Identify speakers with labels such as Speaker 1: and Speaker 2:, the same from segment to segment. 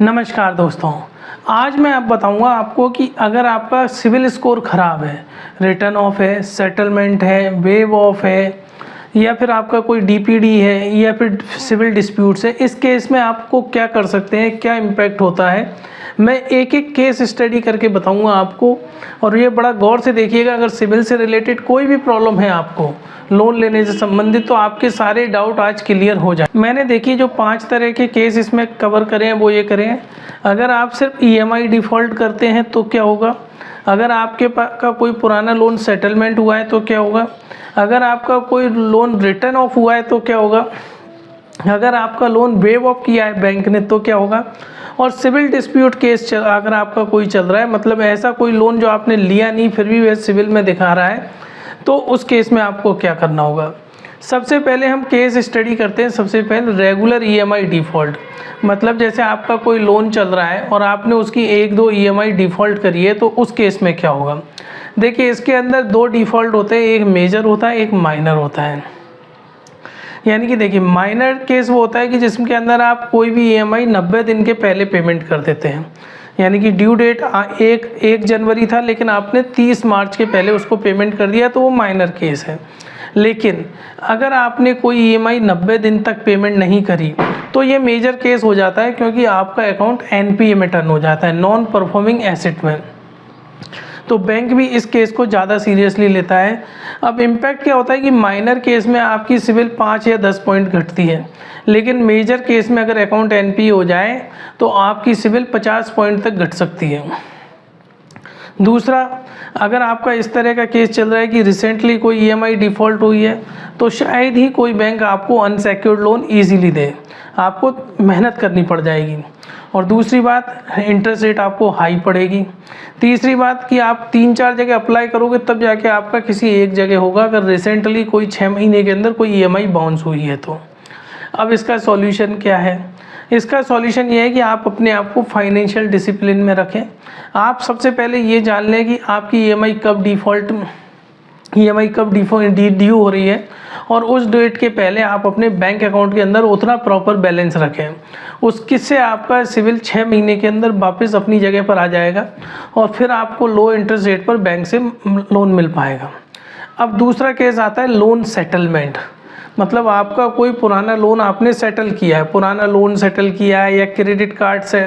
Speaker 1: नमस्कार दोस्तों, आज मैं आप बताऊंगा आपको कि अगर आपका सिविल स्कोर ख़राब है, रिटर्न ऑफ है, सेटलमेंट है, वेव ऑफ है या फिर आपका कोई डीपीडी है या फिर सिविल डिस्प्यूट्स है, इस केस में आपको क्या कर सकते हैं, क्या इम्पैक्ट होता है, मैं एक एक केस स्टडी करके बताऊंगा आपको। और ये बड़ा गौर से देखिएगा। अगर सिविल से रिलेटेड कोई भी प्रॉब्लम है आपको लोन लेने से संबंधित, तो आपके सारे डाउट आज क्लियर हो जाए। मैंने देखिए जो 5 तरह के केस इसमें कवर करे हैं वो ये करें हैं। अगर आप सिर्फ ईएमआई डिफ़ॉल्ट करते हैं तो क्या होगा, अगर आपके का कोई पुराना लोन सेटलमेंट हुआ है तो क्या होगा, अगर आपका कोई लोन रिटर्न ऑफ हुआ है तो क्या होगा, अगर आपका लोन वेव ऑफ किया है बैंक ने तो क्या होगा, और सिविल डिस्प्यूट केस अगर आपका कोई चल रहा है, मतलब ऐसा कोई लोन जो आपने लिया नहीं फिर भी वह सिविल में दिखा रहा है, तो उस केस में आपको क्या करना होगा। सबसे पहले हम केस स्टडी करते हैं। सबसे पहले रेगुलर ईएमआई डिफ़ॉल्ट, मतलब जैसे आपका कोई लोन चल रहा है और आपने उसकी 1-2 ईएमआई डिफ़ॉल्ट करी है, तो उस केस में क्या होगा। देखिए इसके अंदर 2 डिफ़ॉल्ट होते हैं, एक मेजर होता है, एक माइनर होता है। यानी कि देखिए माइनर केस वो होता है कि जिसके अंदर आप कोई भी ईएमआई 90 दिन के पहले पेमेंट कर देते हैं। यानी कि ड्यू डेट 1 जनवरी था लेकिन आपने 30 मार्च के पहले उसको पेमेंट कर दिया, तो वो माइनर केस है। लेकिन अगर आपने कोई ईएमआई 90 दिन तक पेमेंट नहीं करी तो ये मेजर केस हो जाता है, क्योंकि आपका अकाउंट एनपीए में टर्न हो जाता है, नॉन परफॉर्मिंग एसेट में। तो बैंक भी इस केस को ज़्यादा सीरियसली लेता है। अब इम्पैक्ट क्या होता है कि माइनर केस में आपकी सिविल 5 या 10 पॉइंट घटती है, लेकिन मेजर केस में अगर अकाउंट एनपीए हो जाए तो आपकी सिविल 50 पॉइंट तक घट सकती है। दूसरा, अगर आपका इस तरह का केस चल रहा है कि रिसेंटली कोई ईएमआई डिफ़ॉल्ट हुई है, तो शायद ही कोई बैंक आपको अनसेक्योर्ड लोन ईजीली दे, आपको मेहनत करनी पड़ जाएगी। और दूसरी बात, इंटरेस्ट रेट आपको हाई पड़ेगी। तीसरी बात कि आप 3-4 जगह अप्लाई करोगे तब जाके आपका किसी एक जगह होगा, अगर रिसेंटली कोई 6 महीने के अंदर कोई ईएमआई बाउंस हुई है तो। अब इसका सॉल्यूशन क्या है। इसका सॉल्यूशन ये है कि आप अपने आप को फाइनेंशियल डिसिप्लिन में रखें। आप सबसे पहले ये जान लें कि आपकी ईएमआई कब ड्यू हो रही है, और उस डेट के पहले आप अपने बैंक अकाउंट के अंदर उतना प्रॉपर बैलेंस रखें। उससे आपका सिविल 6 महीने के अंदर वापस अपनी जगह पर आ जाएगा और फिर आपको लो इंटरेस्ट रेट पर बैंक से लोन मिल पाएगा। अब दूसरा केस आता है लोन सेटलमेंट, मतलब आपका कोई पुराना लोन आपने सेटल किया है, पुराना लोन सेटल किया है या क्रेडिट कार्ड से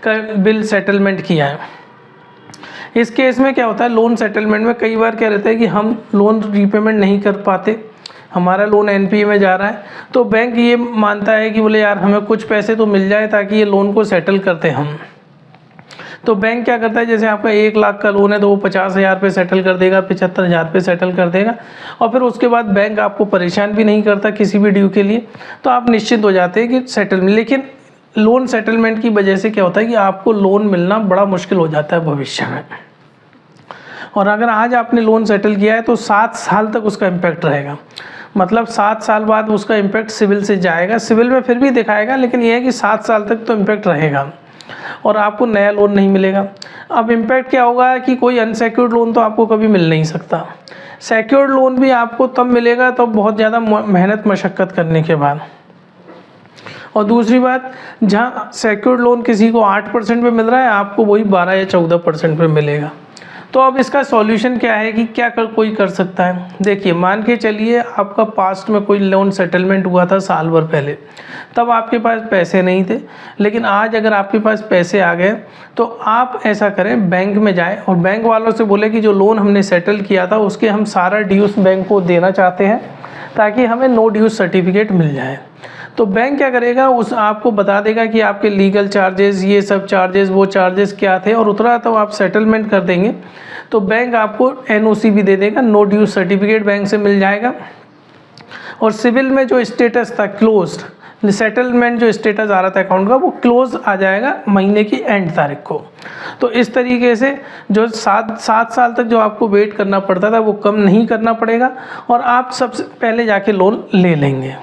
Speaker 1: का बिल सेटलमेंट किया है। इस केस में क्या होता है, लोन सेटलमेंट में कई बार क्या रहता है कि हम लोन रीपेमेंट नहीं कर पाते, हमारा लोन एनपीए में जा रहा है, तो बैंक ये मानता है कि बोले यार हमें कुछ पैसे तो मिल जाए ताकि ये लोन को सेटल करते हम। तो बैंक क्या करता है, जैसे आपका 1 लाख का लोन है तो वो 50,000 पे सेटल कर देगा, 75,000 पे सेटल कर देगा, और फिर उसके बाद बैंक आपको परेशान भी नहीं करता किसी भी ड्यू के लिए, तो आप निश्चित हो जाते हैं कि सेटलमेंट। लेकिन लोन सेटलमेंट की वजह से क्या होता है कि आपको लोन मिलना बड़ा मुश्किल हो जाता है भविष्य में। और अगर आज आपने लोन सेटल किया है तो 7 साल तक उसका इम्पैक्ट रहेगा, मतलब 7 साल बाद उसका इम्पैक्ट सिविल से जाएगा। सिविल में फिर भी दिखाएगा, लेकिन यह है कि 7 साल तक तो इम्पैक्ट रहेगा और आपको नया लोन नहीं मिलेगा। अब इम्पैक्ट क्या होगा कि कोई अनसेक्योर्ड लोन तो आपको कभी मिल नहीं सकता। सेक्योर्ड लोन भी आपको तब मिलेगा तब बहुत ज़्यादा मेहनत मशक्क़त करने के बाद। और दूसरी बात, जहाँ सेक्योर्ड लोन किसी को 8% पे मिल रहा है, आपको वही 12 या 14% पे मिलेगा। तो अब इसका सॉल्यूशन क्या है कि क्या कोई कर सकता है। देखिए मान के चलिए आपका पास्ट में कोई लोन सेटलमेंट हुआ था साल भर पहले, तब आपके पास पैसे नहीं थे, लेकिन आज अगर आपके पास पैसे आ गए तो आप ऐसा करें, बैंक में जाएं और बैंक वालों से बोले कि जो लोन हमने सेटल किया था उसके हम सारा ड्यूस बैंक को देना चाहते हैं ताकि हमें नो ड्यूस सर्टिफिकेट मिल जाए। तो बैंक क्या करेगा, उस आपको बता देगा कि आपके लीगल चार्जेस, ये सब चार्जेस, वो चार्जेस क्या थे, और उतना तो आप सेटलमेंट कर देंगे तो बैंक आपको एनओसी भी दे देगा, नो ड्यूज सर्टिफिकेट बैंक से मिल जाएगा। और सिविल में जो स्टेटस था क्लोज्ड, सेटलमेंट जो स्टेटस आ रहा था अकाउंट का, वो क्लोज आ जाएगा महीने की एंड तारीख को। तो इस तरीके से जो 7 साल तक जो आपको वेट करना पड़ता था वो कम नहीं करना पड़ेगा और आप सबसे पहले जाके लोन ले लेंगे।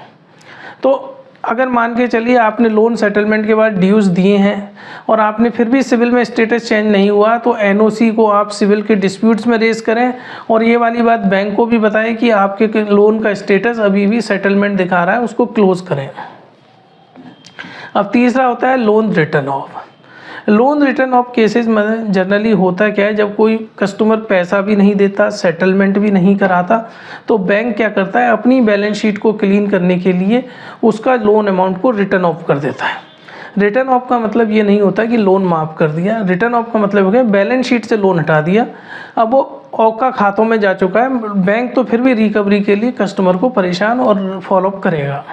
Speaker 1: तो अगर मान के चलिए आपने लोन सेटलमेंट के बाद ड्यूज़ दिए हैं और आपने फिर भी सिविल में स्टेटस चेंज नहीं हुआ, तो एनओसी को आप सिविल के डिस्प्यूट्स में रेज़ करें और ये वाली बात बैंक को भी बताएं कि आपके लोन का स्टेटस अभी भी सेटलमेंट दिखा रहा है, उसको क्लोज़ करें। अब तीसरा होता है loan return of. Loan return of cases में जनरली होता क्या है, जब कोई कस्टमर पैसा भी नहीं देता, सेटलमेंट भी नहीं कराता, तो बैंक क्या करता है, अपनी बैलेंस शीट को क्लीन करने के लिए उसका लोन अमाउंट को रिटर्न ऑफ कर देता है। रिटर्न ऑफ का मतलब ये नहीं होता कि लोन माफ़ कर दिया। रिटर्न ऑफ का मतलब हो गया बैलेंस शीट से लोन हटा दिया, अब वो औका खातों में जा चुका है। बैंक तो फिर भी रिकवरी के लिए कस्टमर को परेशान और फॉलोअप करेगा।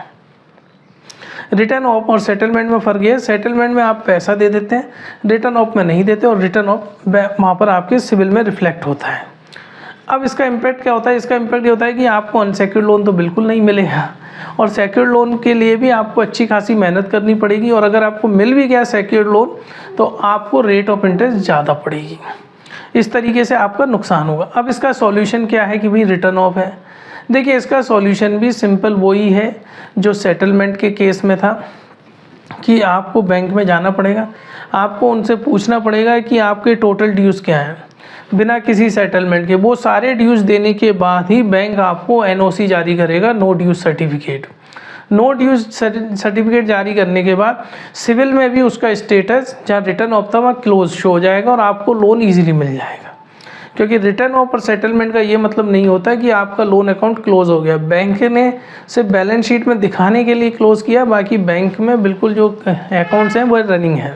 Speaker 1: रिटर्न ऑफ और सेटलमेंट में फ़र्क है, सेटलमेंट में आप पैसा दे देते हैं, रिटर्न ऑफ में नहीं देते, और रिटर्न ऑफ वहाँ पर आपके सिविल में रिफ्लेक्ट होता है। अब इसका इम्पैक्ट क्या होता है, इसका इम्पैक्ट ये होता है कि आपको अनसेक्योर्ड लोन तो बिल्कुल नहीं मिलेगा, और सेक्योर्ड लोन के लिए भी आपको अच्छी खासी मेहनत करनी पड़ेगी, और अगर आपको मिल भी गया सेक्योर्ड लोन तो आपको रेट ऑफ इंटरेस्ट ज़्यादा पड़ेगी। इस तरीके से आपका नुकसान होगा। अब इसका सॉल्यूशन क्या है कि भाई रिटर्न ऑफ है। देखिए, इसका सॉल्यूशन भी सिंपल वही है जो सेटलमेंट के केस में था, कि आपको बैंक में जाना पड़ेगा, आपको उनसे पूछना पड़ेगा कि आपके टोटल ड्यूज़ क्या हैं, बिना किसी सेटलमेंट के। वो सारे ड्यूज़ देने के बाद ही बैंक आपको एनओसी जारी करेगा, नो ड्यूज़ सर्टिफिकेट। नो ड्यूज़ सर्टिफिकेट जारी करने के बाद सिविल में भी उसका स्टेटस जहाँ रिटर्न ऑफ था वहाँ क्लोज शो हो जाएगा, और आपको लोन ईजिली मिल जाएगा। क्योंकि रिटर्न ऑफ और सेटलमेंट का ये मतलब नहीं होता कि आपका लोन अकाउंट क्लोज हो गया। बैंक ने सिर्फ बैलेंस शीट में दिखाने के लिए क्लोज़ किया, बाकी बैंक में बिल्कुल जो अकाउंट्स हैं वो रनिंग है।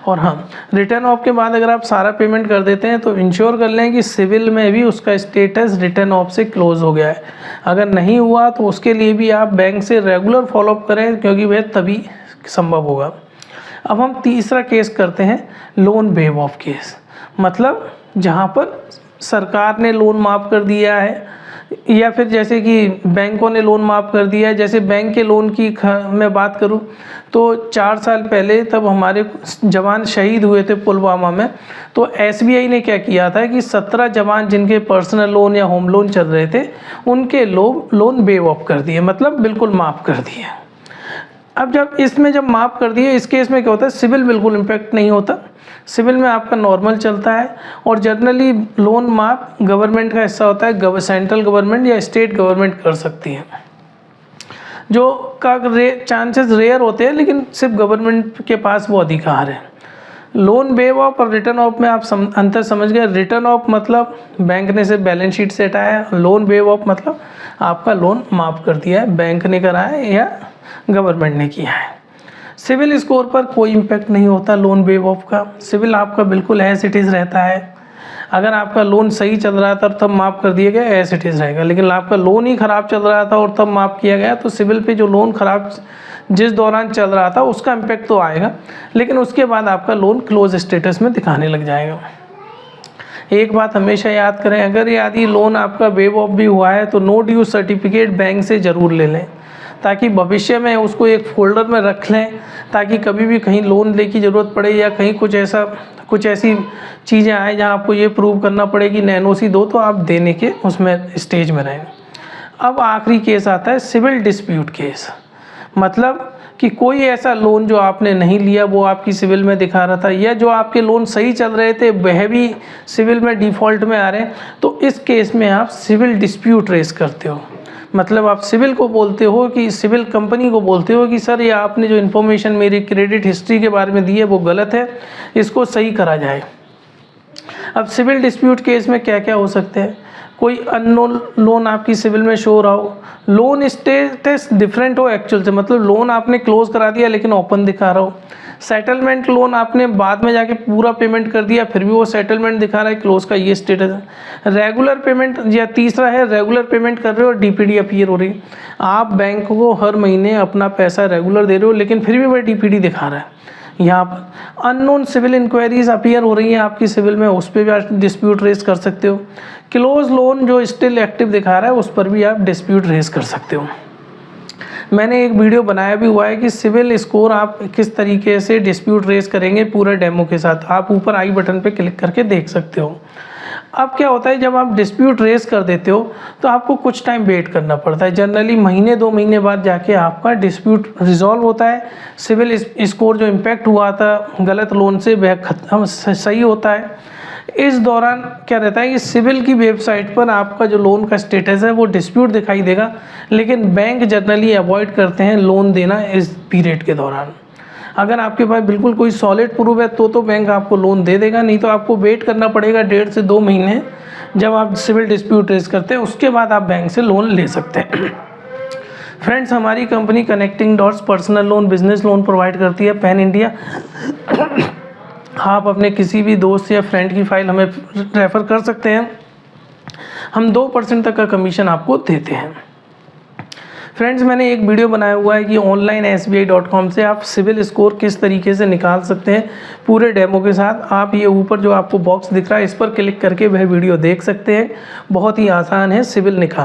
Speaker 1: और हाँ, रिटर्न ऑफ के बाद अगर आप सारा पेमेंट कर देते हैं तो इंश्योर कर लें कि सिविल में भी उसका स्टेटस रिटर्न ऑफ से क्लोज हो गया है। अगर नहीं हुआ तो उसके लिए भी आप बैंक से रेगुलर फॉलोअप करें, क्योंकि वह तभी संभव होगा। अब हम तीसरा केस करते हैं, लोन वेव ऑफ केस। मतलब जहाँ पर सरकार ने लोन माफ़ कर दिया है, या फिर जैसे कि बैंकों ने लोन माफ़ कर दिया है। जैसे बैंक के लोन की मैं बात करूं तो 4 साल पहले तब हमारे जवान शहीद हुए थे पुलवामा में, तो एसबीआई ने क्या किया था कि 17 जवान जिनके पर्सनल लोन या होम लोन चल रहे थे उनके लोन वेव ऑफ कर दिए, मतलब बिल्कुल माफ़ कर दिए। अब जब माफ़ कर दिए, इस केस में क्या होता है, सिविल बिल्कुल इम्पैक्ट नहीं होता, सिविल में आपका नॉर्मल चलता है। और जनरली लोन माफ़ गवर्नमेंट का हिस्सा होता है, सेंट्रल गवर्नमेंट या स्टेट गवर्नमेंट कर सकती है, जो का चांसेस रेयर होते हैं, लेकिन सिर्फ गवर्नमेंट के पास वो अधिकार है। लोन वेव ऑफ और रिटर्न ऑफ में आप अंतर समझ गए। रिटर्न ऑफ मतलब बैंक ने सिर्फ बैलेंस शीट से हटाया, लोन वेव ऑफ मतलब आपका लोन माफ़ कर दिया है, बैंक ने करा है या गवर्नमेंट ने किया है। सिविल स्कोर पर कोई इम्पैक्ट नहीं होता लोन वेव ऑफ का, सिविल आपका बिल्कुल एज इट इज़ रहता है। अगर आपका लोन सही चल रहा था तब माफ़ कर दिया गया, एज इट इज़ रहेगा। लेकिन आपका लोन ही ख़राब चल रहा था और तब माफ़ किया गया, तो सिविल पे जो लोन ख़राब जिस दौरान चल रहा था उसका इम्पैक्ट तो आएगा, लेकिन उसके बाद आपका लोन क्लोज स्टेटस में दिखाने लग जाएगा। एक बात हमेशा याद करें, अगर यदि लोन आपका वेव ऑफ भी हुआ है तो नो ड्यू सर्टिफिकेट बैंक से ज़रूर ले लें, ताकि भविष्य में उसको एक फोल्डर में रख लें, ताकि कभी भी कहीं लोन लेने की ज़रूरत पड़े या कहीं कुछ ऐसी चीज़ें आए जहां आपको ये प्रूव करना पड़े कि एनओसी दो, तो आप देने के उसमें स्टेज में रहें। अब आखिरी केस आता है सिविल डिस्प्यूट केस। मतलब कि कोई ऐसा लोन जो आपने नहीं लिया वो आपकी सिविल में दिखा रहा था, या जो आपके लोन सही चल रहे थे वह भी सिविल में डिफ़ॉल्ट में आ रहे हैं, तो इस केस में आप सिविल डिस्प्यूट रेस करते हो। मतलब आप सिविल को बोलते हो कि सिविल कंपनी को बोलते हो कि सर ये आपने जो इन्फॉर्मेशन मेरी क्रेडिट हिस्ट्री के बारे में दी है वो गलत है, इसको सही करा जाए। अब सिविल डिस्प्यूट केस में क्या क्या हो सकते हैं, कोई अननोन लोन आपकी सिविल में शो रहा हो, लोन स्टेटस डिफरेंट हो एक्चुअल से, मतलब लोन आपने क्लोज करा दिया लेकिन ओपन दिखा रहा हो, सेटलमेंट लोन आपने बाद में जाके पूरा पेमेंट कर दिया फिर भी वो सेटलमेंट दिखा रहा है, क्लोज का ये स्टेटस है। रेगुलर पेमेंट, या तीसरा है रेगुलर पेमेंट कर रहे हो और डीपीडी अपीयर हो रही है, आप बैंक को हर महीने अपना पैसा रेगुलर दे रहे हो लेकिन फिर भी वह डीपीडी दिखा रहा है। यहाँ पर अननोन सिविल इंक्वायरीज अपीयर हो रही हैं आपकी सिविल में, उस पर भी आप डिस्प्यूट रेस कर सकते हो। क्लोज लोन जो स्टिल एक्टिव दिखा रहा है उस पर भी आप डिस्प्यूट रेस कर सकते हो। मैंने एक वीडियो बनाया भी हुआ है कि सिविल स्कोर आप किस तरीके से डिस्प्यूट रेस करेंगे पूरा डेमो के साथ, आप ऊपर आई बटन पे क्लिक करके देख सकते हो। अब क्या होता है, जब आप डिस्प्यूट रेस कर देते हो तो आपको कुछ टाइम वेट करना पड़ता है, जनरली महीने 2 महीने बाद जाके आपका डिस्प्यूट रिजॉल्व होता है। सिविल स्कोर जो इम्पैक्ट हुआ था गलत लोन से वह खत्म सही होता है। इस दौरान क्या रहता है कि सिविल की वेबसाइट पर आपका जो लोन का स्टेटस है वो डिस्प्यूट दिखाई देगा, लेकिन बैंक जनरली अवॉइड करते हैं लोन देना इस पीरियड के दौरान। अगर आपके पास बिल्कुल कोई सॉलिड प्रूफ है तो बैंक आपको लोन दे देगा, नहीं तो आपको वेट करना पड़ेगा 1.5 से 2 महीने जब आप सिविल डिस्प्यूट रेज करते हैं, उसके बाद आप बैंक से लोन ले सकते हैं। फ्रेंड्स, हमारी company connecting dots personal loan, business loan provide करती है पैन इंडिया। आप अपने किसी भी दोस्त या फ्रेंड की फ़ाइल हमें रेफ़र कर सकते हैं, हम 2% तक का कमीशन आपको देते हैं। फ्रेंड्स, मैंने एक वीडियो बनाया हुआ है कि ऑनलाइन SBI.com से आप सिविल स्कोर किस तरीके से निकाल सकते हैं पूरे डेमो के साथ। आप ये ऊपर जो आपको बॉक्स दिख रहा है इस पर क्लिक करके वह वीडियो देख सकते हैं। बहुत ही आसान है सिविल निकाल।